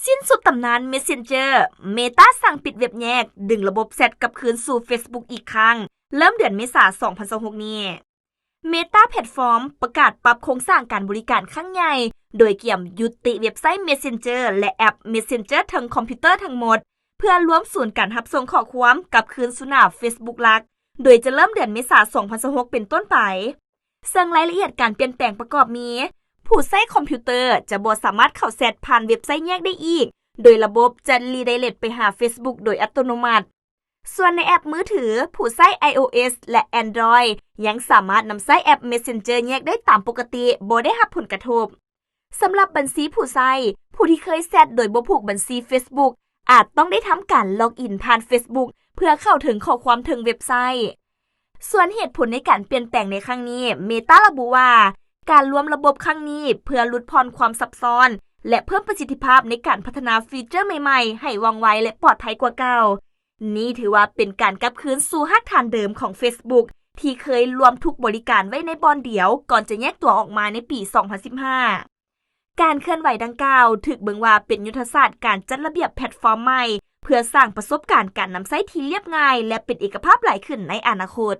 สิ้นสุดตำนาน Messenger เมตาสั่งปิดเว็บแยกดึงระบบแชทกลับคืนสู่ Facebook อีกครั้งเริ่มเดือนเมษายน 2026 นี้ Meta แพลตฟอร์มประกาศปรับโครงสร้างการบริการครั้งใหญ่โดยเกี่ยมยุติเว็บไซต์ Messenger และแอป Messenger ทั้งคอมพิวเตอร์ทั้งหมดเพื่อรวมศูนย์การรับส่งข้อความกลับคืนสู่หน้า Facebook หลักโดยจะเริ่มเดือนเมษายน 2026 เป็นต้นไปซึ่งรายละเอียดการเปลี่ยนแปลงประกอบมีผู้ใช้คอมพิวเตอร์จะบ่สามารถเข้าแชทผ่านเว็บไซต์แยกได้อีกโดยระบบจะรีไดเรกไปหา Facebook โดยอัตโนมัติส่วนในแอปมือถือผู้ใช้ iOS และ Android ยังสามารถนำใช้แอป Messenger แยกได้ตามปกติบ่ได้รับผลกระทบสำหรับบัญชีผู้ใช้ผู้ที่เคยแชทโดยบ่ผูกบัญชี Facebook อาจต้องได้ทำการล็อกอินผ่าน Facebook เพื่อเข้าถึงข้อความถึงเว็บไซต์ส่วนเหตุผลในการเปลี่ยนแปลงในครั้งนี้ Meta ระบุว่าการรวมระบบครั้งนี้เพื่อลดพรความซับซ้อนและเพิ่มประสิทธิภาพในการพัฒนาฟีเจอร์ใหม่ๆให้ว่องไวและปลอดภัยกว่าเก่านี่ถือว่าเป็นการกลับคืนสู่รากฐานเดิมของ Facebook ที่เคยรวมทุกบริการไว้ในบอนเดียวก่อนจะแยกตัวออกมาในปี 2015 การเคลื่อนไหวดังกล่าวถูกเบิ่งว่าเป็นยุทธศาสตร์การจัดระเบียบแพลตฟอร์มใหม่เพื่อสร้างประสบการณ์การนำใช้ที่เรียบง่ายและเป็นเอกภาพหลายขึ้นในอนาคต